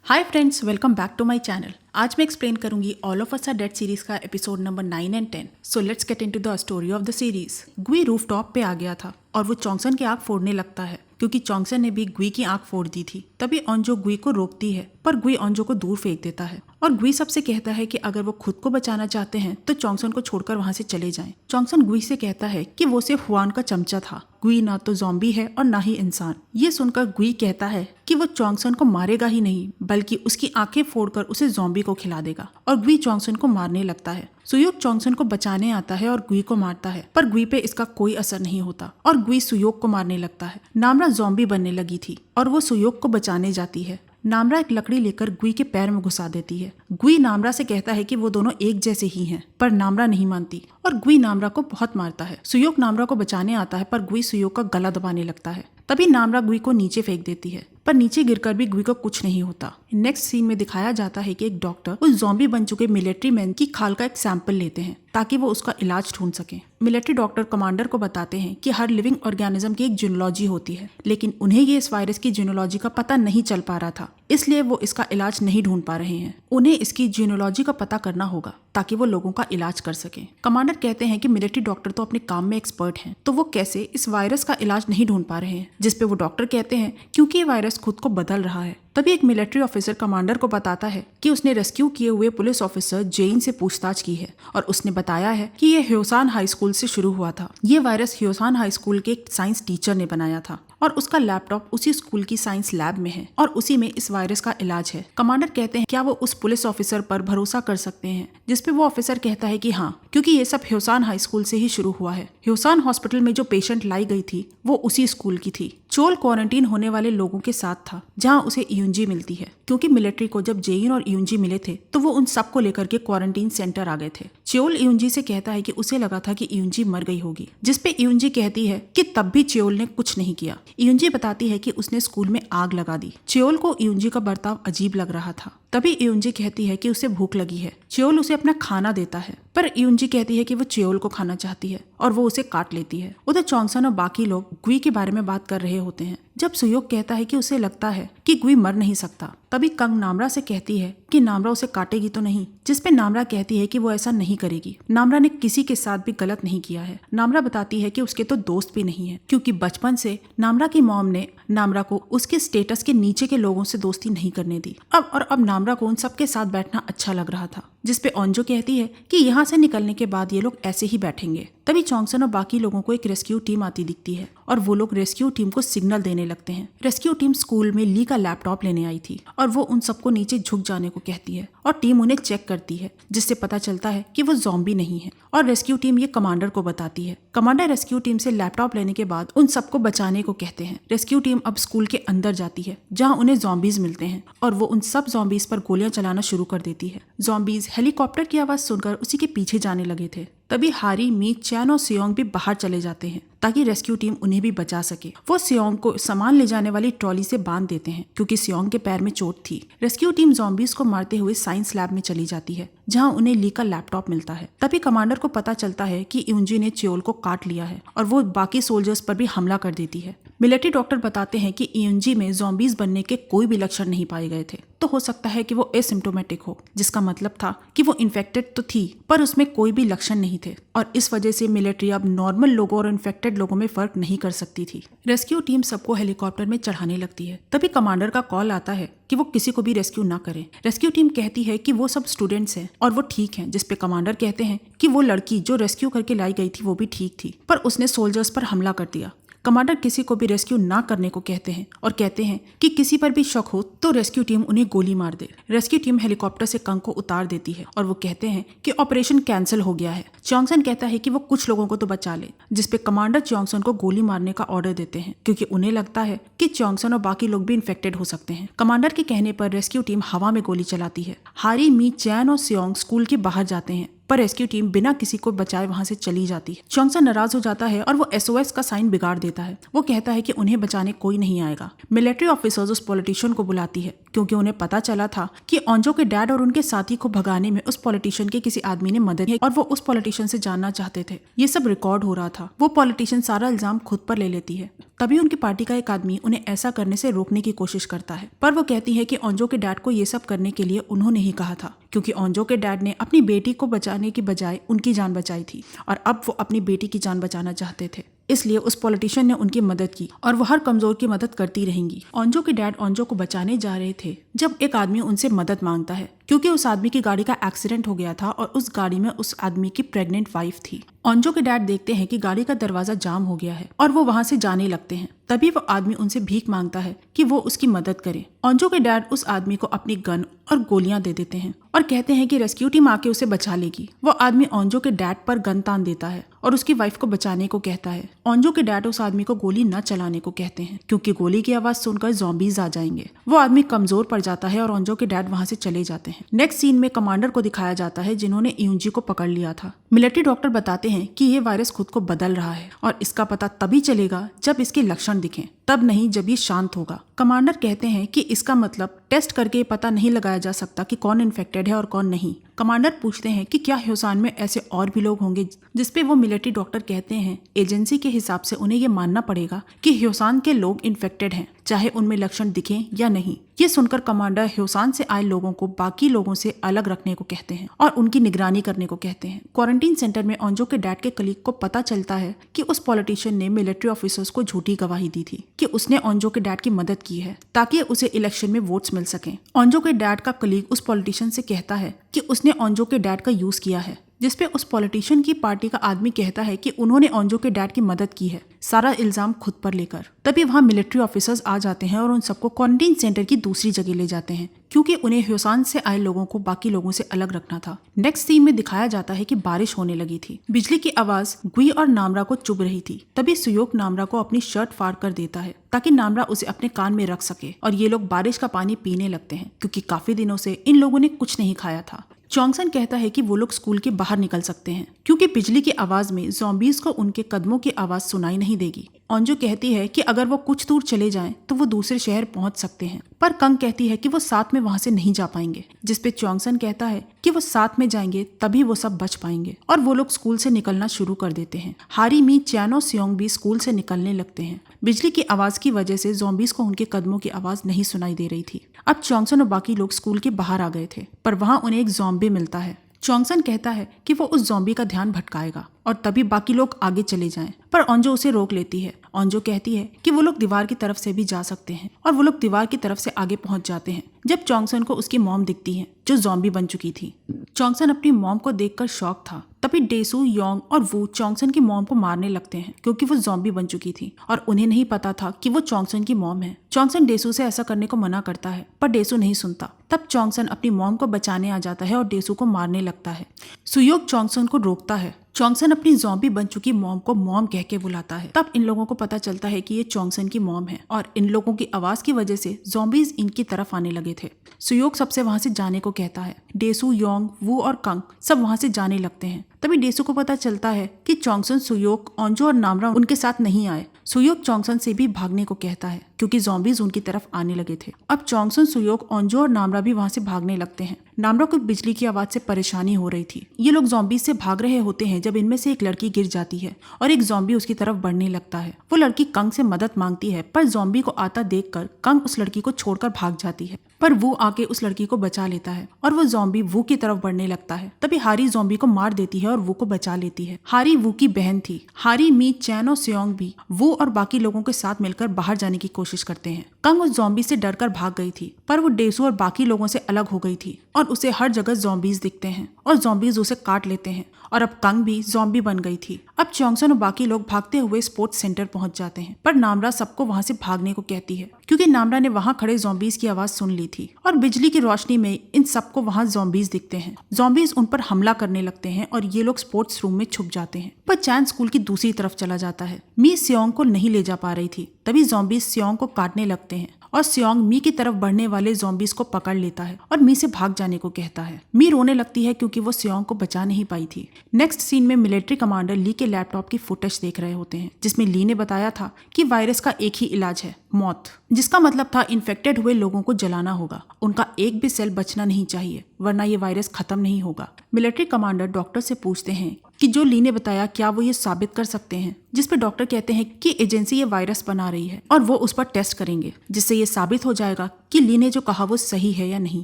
Hi friends, welcome back to my channel. आज मैं explain करूंगी all of us are dead series का episode number 9 and 10। So let's get into the story of the series. गुई roof top पे आ गया था और वो चोंगसन की आंख फोड़ने लगता है क्योंकि चोंगसन ने भी गुई की आंख फोड़ दी थी। तभी ओंजो गुई को रोकती है पर गुई ओंजो को दूर फेंक देता है और गुई सबसे कहता है कि अगर वो खुद को बचाना चाहते हैं तो चोंगसन को छोड़कर वहाँ से चले जाएं। चोंगसन गुई से कहता है कि वो सिर्फ हुआन का चमचा था, गुई ना तो ज़ॉम्बी है और ना ही इंसान। ये सुनकर गुई कहता है कि वो चोंगसन को मारेगा ही नहीं बल्कि उसकी आंखें फोड़कर उसे ज़ॉम्बी को खिला देगा और गुई चोंगसन को मारने लगता है। सुयोग चोंगसन को बचाने आता है और गुई को मारता है पर गुई पे इसका कोई असर नहीं होता और गुई सुयोग को मारने लगता है। नामरा ज़ॉम्बी बनने लगी थी और वो सुयोग को बचाने जाती है। नामरा एक लकड़ी लेकर गुई के पैर में घुसा देती है। गुई नामरा से कहता है कि वो दोनों एक जैसे ही हैं, पर नामरा नहीं मानती और गुई नामरा को बहुत मारता है। सुयोग नामरा को बचाने आता है पर गुई सुयोग का गला दबाने लगता है। तभी नामरा गुई को नीचे फेंक देती है पर नीचे गिरकर भी गुई को कुछ नहीं होता। नेक्स्ट सीन में दिखाया जाता है कि एक डॉक्टर उस ज़ॉम्बी बन चुके मिलिट्री मैन की खाल का एक सैंपल लेते हैं ताकि वो उसका इलाज ढूंढ सके। मिलिट्री डॉक्टर कमांडर को बताते हैं कि हर लिविंग ऑर्गेनिज्म की एक जीनोलॉजी होती है, लेकिन उन्हें ये इस वायरस की जीनोलॉजी का पता नहीं चल पा रहा था, इसलिए वो इसका इलाज नहीं ढूंढ पा रहे हैं। उन्हें इसकी जीनोलॉजी का पता करना होगा ताकि वो लोगों का इलाज कर सके। कमांडर कहते हैं कि मिलिट्री डॉक्टर तो अपने काम में एक्सपर्ट हैं, तो वो कैसे इस वायरस का इलाज नहीं ढूंढ पा रहे हैं। जिसपे वो डॉक्टर कहते हैं क्योंकि ये वायरस खुद को बदल रहा है। तभी एक मिलिट्री ऑफिसर कमांडर को बताता है कि उसने रेस्क्यू किए हुए पुलिस ऑफिसर जेइन से पूछताछ की है और उसने बताया है कि ये ह्योसान हाई स्कूल से शुरू हुआ था। ये वायरस ह्योसान हाई स्कूल के एक साइंस टीचर ने बनाया था और उसका लैपटॉप उसी स्कूल की साइंस लैब में है और उसी में इस वायरस का इलाज है। कमांडर कहते हैं क्या वो उस पुलिस ऑफिसर पर भरोसा कर सकते हैं, जिसपे वो ऑफिसर कहता है कि हाँ, क्योंकि ये सब ह्योसान हाई स्कूल से ही शुरू हुआ है। ह्योसान हॉस्पिटल में जो पेशेंट लाई गई थी वो उसी स्कूल की थी। चोल क्वारंटीन होने वाले लोगों के साथ था जहाँ उसे यूंजी मिलती है, क्योंकि मिलिट्री को जब जेइन और यूंजी मिले थे तो वो उन सबको लेकर के क्वारंटीन सेंटर आ गए थे। च्योल यूंजी से कहता है कि उसे लगा था कि यूंजी मर गई होगी, जिसपे यूंजी कहती है कि तब भी च्योल ने कुछ नहीं किया। यूंजी बताती है कि उसने स्कूल में आग लगा दी। च्योल को यूंजी का बर्ताव अजीब लग रहा था। तभी यूंजी कहती है कि उसे भूख लगी है। च्योल उसे अपना खाना देता है पर यूंजी कहती है कि वो च्योल को खाना चाहती है और वो उसे काट लेती है। उधर चोंगसन और बाकी लोग गुई के बारे में बात कर रहे होते हैं। जब सुयोग कहता है कि उसे लगता है कि गुई मर नहीं सकता, तभी कंग नामरा से कहती है कि नामरा उसे काटेगी तो नहीं, जिसपे नामरा कहती है कि वो ऐसा नहीं करेगी। नामरा ने किसी के साथ भी गलत नहीं किया है। नामरा बताती है कि उसके तो दोस्त भी नहीं है, क्योंकि बचपन से नामरा की मॉम ने नामरा को उसके स्टेटस के नीचे के लोगों से दोस्ती नहीं करने दी। अब नामरा को उन सबके साथ बैठना अच्छा लग रहा था, जिसपे ओंजो कहती है कि यहाँ से निकलने के बाद ये लोग ऐसे ही बैठेंगे। तभी चोंगसन और बाकी लोगों को एक रेस्क्यू टीम आती दिखती है और वो लोग रेस्क्यू टीम को सिग्नल देने लगते हैं। रेस्क्यू टीम स्कूल में ली का लैपटॉप लेने आई थी और वो उन सबको नीचे झुक जाने को कहती है और टीम उन्हें चेक करती है, जिससे पता चलता है कि वो ज़ॉम्बी नहीं है और रेस्क्यू टीम ये कमांडर को बताती है। कमांडर रेस्क्यू टीम से लैपटॉप लेने के बाद उन सबको बचाने को कहते हैं। रेस्क्यू टीम अब स्कूल के अंदर जाती है जहाँ उन्हें ज़ॉम्बीज मिलते हैं और वो उन सब ज़ॉम्बीज पर गोलियां चलाना शुरू कर देती है। ज़ॉम्बीज हेलीकॉप्टर की आवाज सुनकर उसी के पीछे जाने लगे थे। तभी हारी, मी, चैन और सियोंग भी बाहर चले जाते हैं ताकि रेस्क्यू टीम उन्हें भी बचा सके। वो सियोंग को सामान ले जाने वाली ट्रॉली से बांध देते हैं क्योंकि सियोंग के पैर में चोट थी। रेस्क्यू टीम ज़ॉम्बीज को मारते हुए साइंस लैब में चली जाती है जहां उन्हें ली का लैपटॉप मिलता है। तभी कमांडर को पता चलता है कि यूंजी ने च्योल को काट लिया है और वो बाकी सोल्जर्स पर भी हमला कर देती है। मिलिट्री डॉक्टर बताते हैं कि यूंजी में ज़ॉम्बीज बनने के कोई भी लक्षण नहीं पाए गए थे, तो हो सकता है कि वो एसिम्प्टोमेटिक हो, जिसका मतलब था कि वो इन्फेक्टेड तो थी पर उसमें कोई भी लक्षण नहीं थे और इस वजह से मिलिट्री अब नॉर्मल लोगों और इन्फेक्टेड लोगों में फर्क नहीं कर सकती थी। रेस्क्यू टीम सबको हेलीकॉप्टर में चढ़ाने लगती है। तभी कमांडर का कॉल आता है कि वो किसी को भी रेस्क्यू ना करे। रेस्क्यू टीम कहती है कि वो सब स्टूडेंट्स हैं और वो ठीक हैं, जिसपे कमांडर कहते हैं कि वो लड़की जो रेस्क्यू करके लाई गई थी वो भी ठीक थी पर उसने सोल्जर्स पर हमला कर दिया। कमांडर किसी को भी रेस्क्यू ना करने को कहते हैं और कहते हैं कि किसी पर भी शक हो तो रेस्क्यू टीम उन्हें गोली मार दे। रेस्क्यू टीम हेलीकॉप्टर से कंग को उतार देती है और वो कहते हैं कि ऑपरेशन कैंसिल हो गया है। चोंगसन कहता है कि वो कुछ लोगों को तो बचा ले, जिसपे कमांडर चोंगसन को गोली मारने का ऑर्डर देते हैं क्योंकि उन्हें लगता है कि चोंगसन और बाकी लोग भी इन्फेक्टेड हो सकते हैं। कमांडर के कहने पर रेस्क्यू टीम हवा में गोली चलाती है। हारी, मी, चैन और सियोंग स्कूल के बाहर जाते हैं पर रेस्क्यू टीम बिना किसी को बचाए वहां से चली जाती है। चोंगसन नाराज हो जाता है और वो SOS का साइन बिगाड़ देता है। वो कहता है कि उन्हें बचाने कोई नहीं आएगा। मिलिट्री ऑफिसर्स उस पॉलिटिशियन को बुलाती है क्योंकि उन्हें पता चला था कि ओंजो के डैड और उनके साथी को भगाने में उस पॉलिटिशियन के किसी आदमी ने मदद की और वो उस पॉलिटिशियन से जानना चाहते थे। ये सब रिकॉर्ड हो रहा था। वो पॉलिटिशियन सारा इल्जाम खुद पर ले लेती है। तभी उनकी पार्टी का एक आदमी उन्हें ऐसा करने से रोकने की कोशिश करता है, पर वो कहती है कि ओंजो के डैड को ये सब करने के लिए उन्होंने ही कहा था, क्योंकि ओंजो के डैड ने अपनी बेटी को बचाने की बजाय उनकी जान बचाई थी और अब वो अपनी बेटी की जान बचाना चाहते थे। इसलिए उस पॉलिटिशियन ने उनकी मदद की और वो हर कमजोर की मदद करती रहेंगी। ओंजो के डैड ओंजो को बचाने जा रहे थे जब एक आदमी उनसे मदद मांगता है, क्योंकि उस आदमी की गाड़ी का एक्सीडेंट हो गया था और उस गाड़ी में उस आदमी की प्रेग्नेंट वाइफ थी। ओंजो के डैड देखते हैं कि गाड़ी का दरवाजा जाम हो गया है और वो वहां से जाने लगते हैं। तभी वो आदमी उनसे भीख मांगता है कि वो उसकी मदद करे। ओंजो के डैड उस आदमी को अपनी गन और गोलियां दे देते हैं और कहते हैं कि रेस्क्यू टीम आके उसे बचा लेगी। वो आदमी ओंजो के डैड पर गन तान देता है और उसकी वाइफ को बचाने को कहता है। ओंजो के डैड उस आदमी को गोली न चलाने को कहते हैं, क्योंकि गोली की आवाज सुनकर ज़ॉम्बीज आ जाएंगे। वो आदमी कमजोर पड़ जाता है और ओंजो के डैड वहां से चले जाते हैं। नेक्स्ट सीन में कमांडर को दिखाया जाता है जिन्होंने यूंजी को पकड़ लिया था। मिलिट्री डॉक्टर बताते हैं कि ये वायरस खुद को बदल रहा है और इसका पता तभी चलेगा जब इसके लक्षण दिखें, तब नहीं जब ये शांत होगा। कमांडर कहते हैं कि इसका मतलब टेस्ट करके पता नहीं लगाया जा सकता कि कौन इन्फेक्टेड है और कौन नहीं। कमांडर पूछते हैं कि क्या ह्योसान में ऐसे और भी लोग होंगे, जिसपे वो मिलिट्री डॉक्टर कहते हैं एजेंसी के हिसाब से उन्हें ये मानना पड़ेगा कि ह्योसान के लोग इन्फेक्टेड हैं, चाहे उनमें लक्षण दिखें या नहीं। ये सुनकर कमांडर ह्योसान से आए लोगों को बाकी लोगों से अलग रखने को कहते हैं और उनकी निगरानी करने को कहते हैं। क्वारंटीन सेंटर में ओंजो के डैड के कलीग को पता चलता है कि उस पॉलिटिशियन ने मिलिट्री ऑफिसर्स को झूठी गवाही दी थी कि उसने ओंजो के डैड की मदद की है ताकि उसे इलेक्शन में वोट्स मिल सकें। ओंजो के डैड का कलीग उस पॉलिटिशियन से कहता है कि उसने ओंजो के डैड का यूज किया है, जिसपे उस पॉलिटिशियन की पार्टी का आदमी कहता है कि उन्होंने ओंजो के डैड की मदद की है, सारा इल्जाम खुद पर लेकर। तभी वहाँ मिलिट्री ऑफिसर्स आ जाते हैं और उन सबको क्वारंटीन सेंटर की दूसरी जगह ले जाते हैं, क्योंकि उन्हें ह्योसान से आए लोगों को बाकी लोगों से अलग रखना था। नेक्स्ट सीन में दिखाया जाता है कि बारिश होने लगी थी। बिजली की आवाज गुई और नामरा को चुभ रही थी। तभी सुयोग नामरा को अपनी शर्ट फाड़ कर देता है ताकि नामरा उसे अपने कान में रख सके और ये लोग बारिश का पानी पीने लगते हैं, क्योंकि काफी दिनों से इन लोगों ने कुछ नहीं खाया था। चोंगसन कहता है कि वो लोग स्कूल के बाहर निकल सकते हैं, क्योंकि बिजली की आवाज में ज़ॉम्बीज को उनके कदमों की आवाज सुनाई नहीं देगी। ओंजो कहती है कि अगर वो कुछ दूर चले जाएं तो वो दूसरे शहर पहुंच सकते हैं, पर कंग कहती है कि वो साथ में वहां से नहीं जा पाएंगे, जिसपे चोंगसन कहता है कि वो साथ में जाएंगे तभी वो सब बच पाएंगे और वो लोग स्कूल से निकलना शुरू कर देते हैं। हारी, मी, चैनो, सियोंग भी स्कूल से निकलने लगते हैं। बिजली की आवाज की वजह से ज़ॉम्बीज को उनके कदमों की आवाज नहीं सुनाई दे रही थी। अब चोंगसन और बाकी लोग स्कूल के बाहर आ गए थे, पर वहाँ उन्हें एक ज़ॉम्बी मिलता है। चोंगसन कहता है कि वो उस ज़ॉम्बी का ध्यान भटकाएगा और तभी बाकी लोग आगे चले जाएं, पर ओंजो उसे रोक लेती है। ओंजो कहती है कि वो लोग दीवार की तरफ से भी जा सकते हैं और वो लोग दीवार की तरफ से आगे पहुंच जाते हैं जब चोंगसन को उसकी मॉम दिखती है जो ज़ॉम्बी बन चुकी थी। चोंगसन अपनी मॉम को देखकर शॉक था। तभी डेसू, योंग और वू चोंगसन की मॉम को मारने लगते हैं, क्योंकि वो ज़ॉम्बी बन चुकी थी और उन्हें नहीं पता था कि वो चोंगसन की मॉम है। चोंगसन डेसू से ऐसा करने को मना करता है, पर डेसू नहीं सुनता। तब चोंगसन अपनी मॉम को बचाने आ जाता है और डेसू को मारने लगता है। सुयोग चोंगसन को रोकता है। चोंगसन अपनी ज़ॉम्बी बन चुकी मॉम को मॉम कह के बुलाता है। तब इन लोगों को पता चलता है कि ये चोंगसन की मॉम है और इन लोगों की आवाज की वजह से ज़ॉम्बीज इनकी तरफ आने लगे थे। सुयोग सबसे वहां से जाने को कहता है। डेसू, योंग, वू और कंग सब वहां से जाने लगते हैं। तभी डेसू को पता चलता है कि चोंगसन, सुयोग, ओंजो और नामरा उनके साथ नहीं आए। सुयोग चोंगसन से भी भागने को कहता है, क्योंकि ज़ॉम्बीज उनकी तरफ आने लगे थे। अब चोंगसन, सुयोग, ओंजो और नामरा भी वहां से भागने लगते हैं। नामरा को बिजली की आवाज से परेशानी हो रही थी। ये लोग ज़ॉम्बीज से भाग रहे होते हैं जब इनमें से एक लड़की गिर जाती है और एक ज़ॉम्बी उसकी तरफ बढ़ने लगता है। वो लड़की कंग से मदद मांगती है, पर ज़ॉम्बी को आता देखकर कंग उस लड़की को छोड़कर भाग जाती है, पर वो आके उस लड़की को बचा लेता है और वो ज़ॉम्बी वू की तरफ बढ़ने लगता है। तभी हारी ज़ॉम्बी को मार देती है और वू को बचा लेती है। हारी वू की बहन थी। हारी, मी, चैन और सियोंग भी वू और बाकी लोगों के साथ मिलकर बाहर जाने की कोशिश करते हैं। कंग उस ज़ॉम्बी से डरकर भाग गई थी, पर वो डेसू और बाकी लोगों से अलग हो गई थी और उसे हर जगह ज़ॉम्बीज दिखते हैं और ज़ॉम्बीज उसे काट लेते हैं और अब कंग भी ज़ॉम्बी बन गई थी। अब चोंगसन और बाकी लोग भागते हुए स्पोर्ट्स सेंटर पहुंच जाते हैं, पर नामरा सबको वहां से भागने को कहती है, क्योंकि नामरा ने वहां खड़े ज़ॉम्बीज की आवाज सुन ली थी और बिजली की रोशनी में इन सबको वहां ज़ॉम्बीज दिखते हैं। ज़ॉम्बीज उन पर हमला करने लगते हैं और ये लोग स्पोर्ट्स रूम में छुप जाते हैं, पर चैन स्कूल की दूसरी तरफ चला जाता है। मी सियोंग को नहीं ले जा पा रही थी। तभी ज़ॉम्बीज सियोंग को काटने लगते हैं और सियोंग मी की तरफ बढ़ने वाले ज़ॉम्बीज को पकड़ लेता है और मी से भाग जाने को कहता है। मी रोने लगती है क्योंकि वो सियोंग को बचा नहीं पाई थी। नेक्स्ट सीन में मिलिट्री कमांडर ली के लैपटॉप की फुटेज देख रहे होते हैं, जिसमें ली ने बताया था कि वायरस का एक ही इलाज है, मौत, जिसका मतलब था इन्फेक्टेड हुए लोगों को जलाना होगा। उनका एक भी सेल बचना नहीं चाहिए, वरना ये वायरस खत्म नहीं होगा। मिलिट्री कमांडर डॉक्टर से पूछते हैं कि जो ली ने बताया क्या वो ये साबित कर सकते हैं, जिस पे डॉक्टर कहते हैं कि एजेंसी ये वायरस बना रही है और वो उस पर टेस्ट करेंगे, जिससे ये साबित हो जाएगा कि ली ने जो कहा वो सही है या नहीं।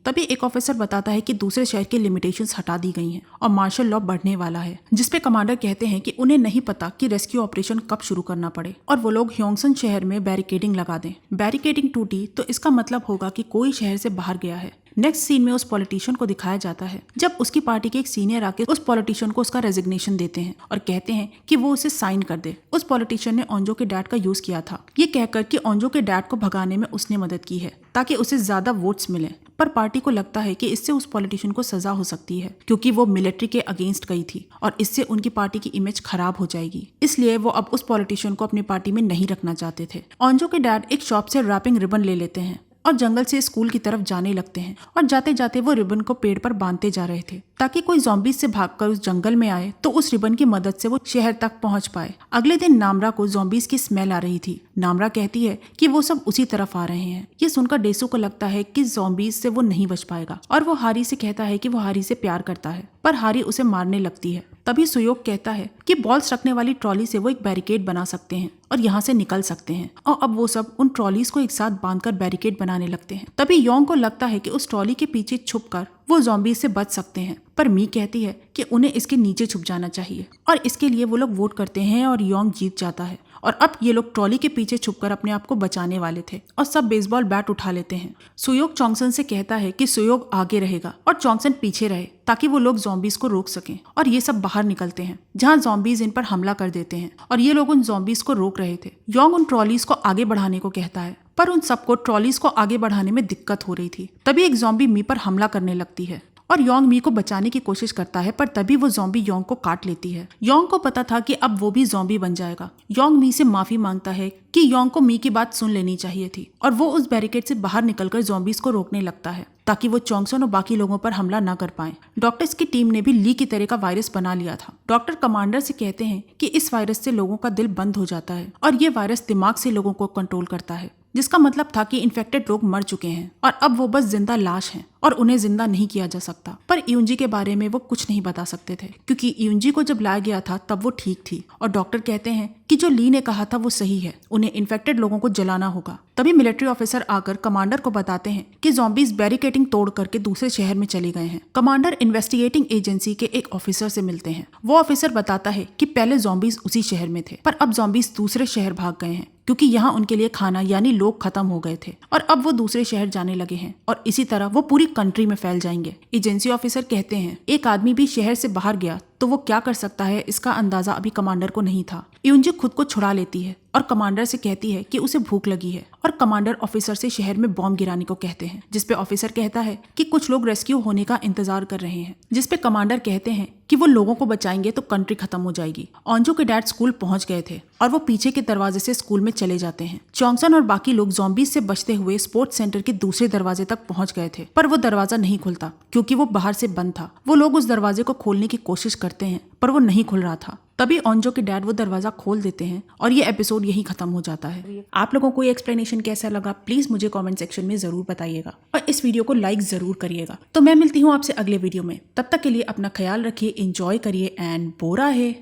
तभी एक ऑफिसर बताता है कि दूसरे शहर की लिमिटेशंस हटा दी गई हैं और मार्शल लॉ बढ़ने वाला है, जिसपे कमांडर कहते हैं कि उन्हें नहीं पता कि रेस्क्यू ऑपरेशन कब शुरू करना पड़े और वो लोग ह्योंगसन शहर में बैरिकेडिंग लगा दें। बैरिकेडिंग टूटी तो इसका मतलब होगा कि कोई शहर से बाहर गया है। नेक्स्ट सीन में उस पॉलिटिशियन को दिखाया जाता है जब उसकी पार्टी के एक सीनियर आके उस पॉलिटिशियन को उसका रेजिग्नेशन देते हैं और कहते हैं कि वो उसे साइन कर दे। उस पॉलिटिशियन ने ओंजो के डैड का यूज किया था, ये कहकर कि ओंजो के डैड को भगाने में उसने मदद की है ताकि उसे ज्यादा वोट्स मिले। पर पार्टी को लगता है कि इससे उस पॉलिटिशियन को सजा हो सकती है क्योंकि वो मिलिट्री के अगेंस्ट गई थी और इससे उनकी पार्टी की इमेज खराब हो जाएगी। इसलिए वो अब उस पॉलिटिशियन को अपनी पार्टी में नहीं रखना चाहते थे। ओंजो के डैड एक शॉप से रैपिंग रिबन ले लेते हैं और जंगल से स्कूल की तरफ जाने लगते हैं और जाते जाते वो रिबन को पेड़ पर बांधते जा रहे थे ताकि कोई ज़ॉम्बीज से भागकर उस जंगल में आए तो उस रिबन की मदद से वो शहर तक पहुंच पाए। अगले दिन नामरा को ज़ॉम्बीज की स्मेल आ रही थी। नामरा कहती है कि वो सब उसी तरफ आ रहे हैं। ये सुनकर डेसू को लगता है कि ज़ॉम्बीज से वो नहीं बच पाएगा और वो हारी से कहता है कि वो हारी से प्यार करता है, पर हारी उसे मारने लगती है। तभी सुयोग कहता है कि बॉल्स रखने वाली ट्रॉली से वो एक बैरिकेड बना सकते हैं और यहाँ से निकल सकते हैं और अब वो सब उन ट्रॉलीज को एक साथ बांधकर बैरिकेड बनाने लगते हैं। तभी योंग को लगता है कि उस ट्रॉली के पीछे छुपकर वो ज़ॉम्बीज से बच सकते हैं, पर मी कहती है कि उन्हें इसके नीचे छुप जाना चाहिए और इसके लिए वो लोग वोट करते हैं और योंग जीत जाता है और अब ये लोग ट्रॉली के पीछे छुपकर अपने आप को बचाने वाले थे और सब बेसबॉल बैट उठा लेते हैं। सुयोग चोंगसन से कहता है कि सुयोग आगे रहेगा और चोंगसन पीछे रहे ताकि वो लोग ज़ॉम्बीज को रोक सकें और ये सब बाहर निकलते हैं जहां ज़ॉम्बीज इन पर हमला कर देते हैं और ये लोग उन ज़ॉम्बीज को रोक रहे थे। योंग उन ट्रॉलीज को आगे बढ़ाने को कहता है, पर उन सबको ट्रॉलीज को आगे बढ़ाने में दिक्कत हो रही थी। तभी एक ज़ॉम्बी मी पर हमला करने लगती है और योंग मी को बचाने की कोशिश करता है, पर तभी वो ज़ॉम्बी योंग को काट लेती है। योंग को पता था कि अब वो भी ज़ॉम्बी बन जाएगा। योंग मी से माफी मांगता है कि योंग को मी की बात सुन लेनी चाहिए थी और वो उस बैरिकेड से बाहर निकलकर ज़ॉम्बीज को रोकने लगता है ताकि वो चोंगसन और बाकी लोगों पर हमला न कर पाए। डॉक्टर्स की टीम ने भी ली की तरह का वायरस बना लिया था। डॉक्टर कमांडर से कहते हैं कि इस वायरस से लोगों का दिल बंद हो जाता है और ये वायरस दिमाग से लोगों को कंट्रोल करता है, जिसका मतलब था कि इन्फेक्टेड लोग मर चुके हैं और अब वो बस जिंदा लाश हैं और उन्हें जिंदा नहीं किया जा सकता। पर यूंजी के बारे में वो कुछ नहीं बता सकते थे क्योंकि यूंजी को जब लाया गया था तब वो ठीक थी और डॉक्टर कहते हैं कि जो ली ने कहा था वो सही है, उन्हें इन्फेक्टेड लोगों को जलाना होगा। तभी मिलिट्री ऑफिसर आकर कमांडर को बताते हैं कि ज़ॉम्बीज बैरिकेडिंग तोड़ करके दूसरे शहर में चले गए हैं। कमांडर इन्वेस्टिगेटिंग एजेंसी के एक ऑफिसर से मिलते हैं। वो ऑफिसर बताता है कि पहले ज़ॉम्बीज उसी शहर में थे, पर अब ज़ॉम्बीज दूसरे शहर भाग गए हैं क्योंकि यहाँ उनके लिए खाना यानी लोग खत्म हो गए थे और अब वो दूसरे शहर जाने लगे हैं और इसी तरह वो पूरी कंट्री में फैल जाएंगे। एजेंसी ऑफिसर कहते हैं एक आदमी भी शहर से बाहर गया तो वो क्या कर सकता है, इसका अंदाजा अभी कमांडर को नहीं था। यूंजी खुद को छुड़ा लेती है और कमांडर से कहती है कि उसे भूख लगी है और कमांडर ऑफिसर से शहर में बॉम्ब गिराने को कहते हैं, जिसपे ऑफिसर कहता है कि कुछ लोग रेस्क्यू होने का इंतजार कर रहे हैं, जिसपे कमांडर कहते हैं कि वो लोगों को बचाएंगे तो कंट्री खत्म हो जाएगी। ओंजो के डैड स्कूल पहुंच गए थे और वो पीछे के दरवाजे से स्कूल में चले जाते हैं। चोंगसन और बाकी लोग ज़ॉम्बीज से बचते हुए स्पोर्ट्स सेंटर के दूसरे दरवाजे तक पहुंच गए थे, पर वो दरवाजा नहीं खुलता क्योंकि वो बाहर से बंद था। वो लोग उस दरवाजे को खोलने की कोशिश करते हैं पर वो नहीं खुल रहा था। तभी ओंजो के डैड वो दरवाजा खोल देते हैं और ये एपिसोड यहीं खत्म हो जाता है। आप लोगों को ये एक्सप्लेनेशन कैसा लगा प्लीज मुझे कमेंट सेक्शन में जरूर बताइएगा और इस वीडियो को लाइक जरूर करिएगा। तो मैं मिलती हूँ आपसे अगले वीडियो में, तब तक के लिए अपना ख्याल रखिए, एंजॉय करिए एंड बोरा है।